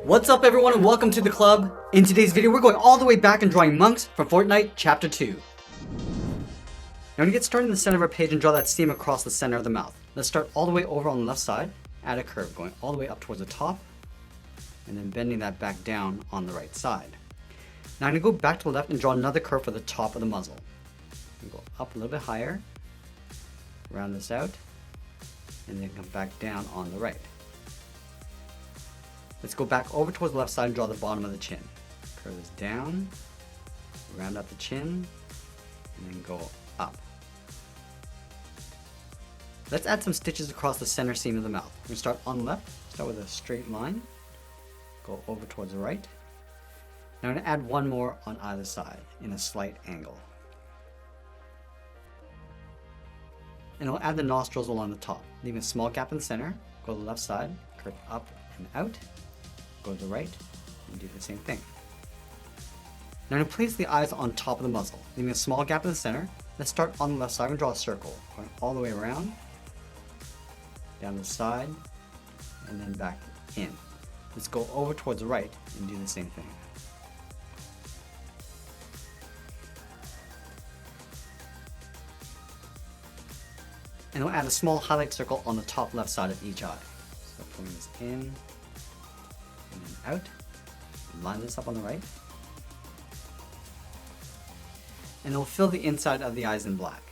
What's up everyone and welcome to the club. In today's video we're going all the way back and drawing monks from Fortnite Chapter 2. Now to get started in the center of our page and draw that seam across the center of the mouth. Let's start all the way over on the left side, add a curve going all the way up towards the top, and then bending that back down on the right side. Now I'm going to go back to the left and draw another curve for the top of the muzzle. Go up a little bit higher, round this out, and then come back down on the right. Let's go back over towards the left side and draw the bottom of the chin. Curve this down, round out the chin, and then go up. Let's add some stitches across the center seam of the mouth. We're going to start on the left, start with a straight line, go over towards the right. Now I'm going to add one more on either side in a slight angle. And I'll add the nostrils along the top, leaving a small gap in the center, go to the left side, curve up and out, go to the right, and do the same thing. Now I'm going to place the eyes on top of the muzzle, leaving a small gap in the center. Let's start on the left side and draw a circle, going all the way around, down the side, and then back in. Let's go over towards the right and do the same thing. And we'll add a small highlight circle on the top left side of each eye. So pulling this in and then out. Line this up on the right. And it'll fill the inside of the eyes in black.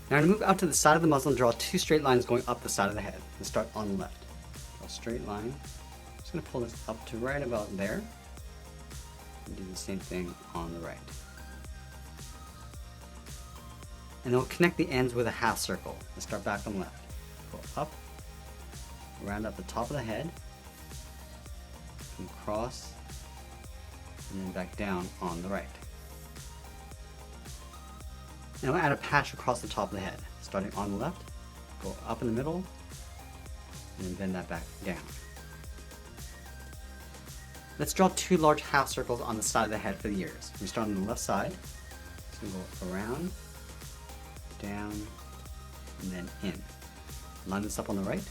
Now I'm going to move out to the side of the muzzle and draw two straight lines going up the side of the head. Let's start on the left. Draw a straight line. I'm just going to pull this up to right about there. And do the same thing on the right. And then we'll connect the ends with a half circle. Let's start back on the left. Go up, round up the top of the head, come across, and then back down on the right. Now we'll add a patch across the top of the head. Starting on the left, go up in the middle, and then bend that back down. Let's draw two large half circles on the side of the head for the ears. We start on the left side, so we go around, down, and then in. Line this up on the right.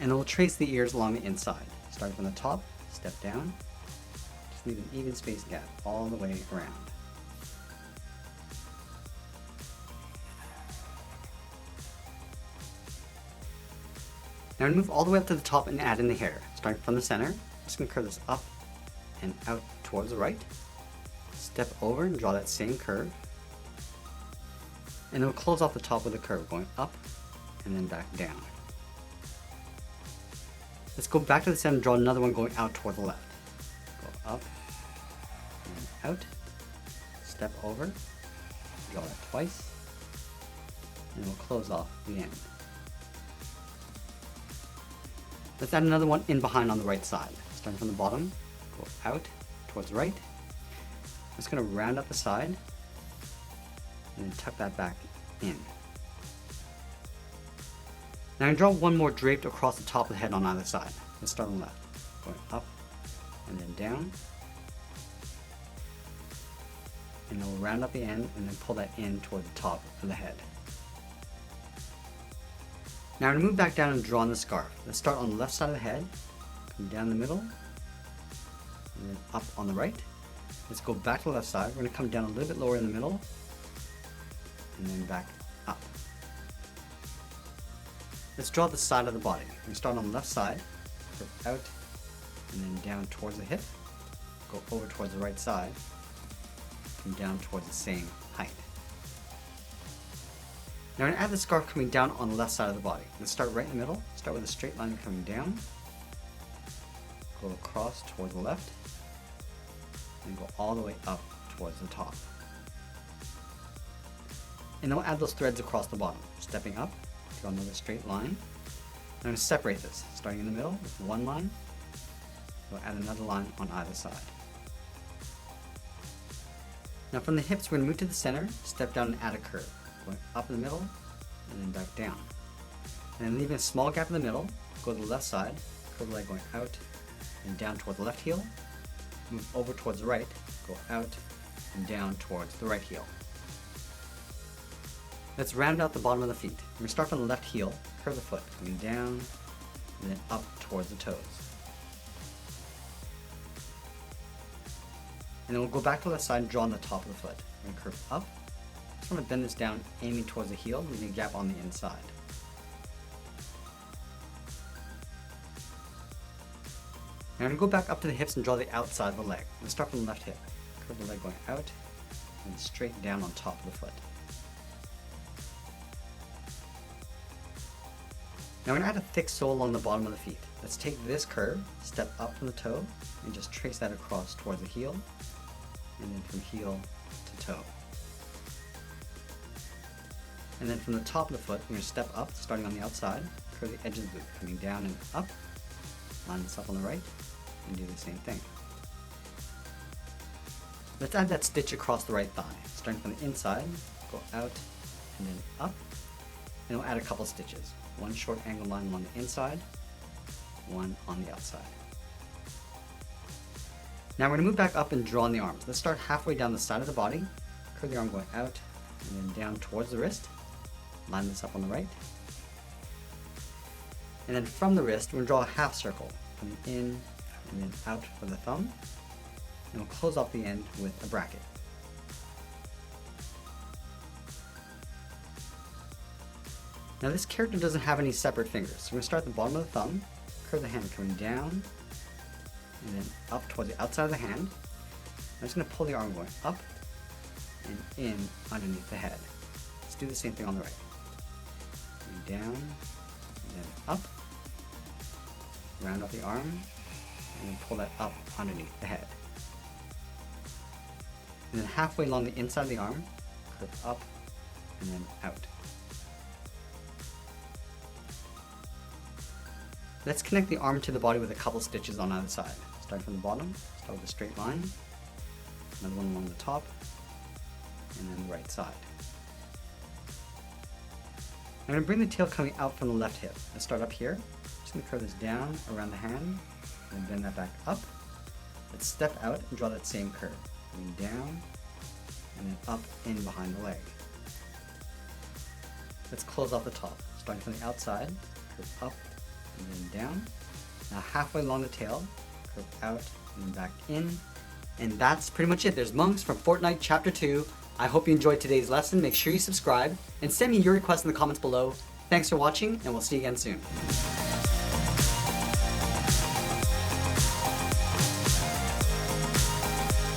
And then we'll trace the ears along the inside. Starting from the top, step down, just leave an even spaced gap all the way around. Now move all the way up to the top and add in the hair. Starting from the center, I'm just going to curve this up and out towards the right. Step over and draw that same curve. And then we'll close off the top with a curve going up and then back down. Let's go back to the center and draw another one going out toward the left. Go up and out, step over, draw that twice, and we'll close off the end. Let's add another one in behind on the right side. Starting from the bottom, go out towards the right. I'm just going to round up the side and then tuck that back in. Now I'm going to draw one more draped across the top of the head on either side. Let's start on the left. Going up and then down. And then we'll round up the end and then pull that in toward the top of the head. Now I'm going to move back down and draw on the scarf. Let's start on the left side of the head, come down the middle, and then up on the right. Let's go back to the left side. We're going to come down a little bit lower in the middle, and then back up. Let's draw the side of the body. We start on the left side, curve out, and then down towards the hip, go over towards the right side, come down towards the same height. Now I'm going to add the scarf coming down on the left side of the body. Let's start right in the middle, start with a straight line coming down, go across towards the left, and go all the way up towards the top. And then we'll add those threads across the bottom. Stepping up, draw another straight line. I'm going to separate this, starting in the middle with one line. We'll add another line on either side. Now from the hips, we're going to move to the center, step down and add a curve. Going up in the middle, and then back down. And then leaving a small gap in the middle, go to the left side, curve the leg going out and down toward the left heel. Move over towards the right, go out and down towards the right heel. Let's round out the bottom of the feet. We're going to start from the left heel, curve the foot, coming down, and then up towards the toes. And then we'll go back to the left side and draw on the top of the foot. We're going to curve up. Just want to bend this down, aiming towards the heel, leaving a gap on the inside. Now I'm going to go back up to the hips and draw the outside of the leg. Let's start from the left hip. Curve the leg going out, and straight down on top of the foot. Now we're going to add a thick sole along the bottom of the feet. Let's take this curve, step up from the toe, and just trace that across towards the heel, and then from heel to toe. And then from the top of the foot, we're going to step up, starting on the outside, curve the edge of the boot, coming down and up, line this up on the right, and do the same thing. Let's add that stitch across the right thigh, starting from the inside, go out, and then up, and we'll add a couple stitches. One short angle line along the inside, one on the outside. Now we're going to move back up and draw on the arms. Let's start halfway down the side of the body, curve the arm going out, and then down towards the wrist. Line this up on the right. And then from the wrist, we're going to draw a half circle, coming in and then out for the thumb. And we'll close off the end with a bracket. Now this character doesn't have any separate fingers, so we're going to start at the bottom of the thumb, curve the hand coming down, and then up towards the outside of the hand. I'm just going to pull the arm going up and in underneath the head. Let's do the same thing on the right. Coming down, and then up, round off the arm, and then pull that up underneath the head. And then halfway along the inside of the arm, curve up, and then out. Let's connect the arm to the body with a couple stitches on either side. Start from the bottom, start with a straight line, another one along the top, and then the right side. I'm going to bring the tail coming out from the left hip. Let's start up here. Just going to curve this down around the hand, and bend that back up. Let's step out and draw that same curve. Going down, and then up in behind the leg. Let's close off the top. Starting from the outside, curve up, and then down. Now halfway along the tail, curve out and back in. And that's pretty much it. There's monks from Fortnite Chapter 2. I hope you enjoyed today's lesson. Make sure you subscribe and send me your requests in the comments below. Thanks for watching, and we'll see you again soon.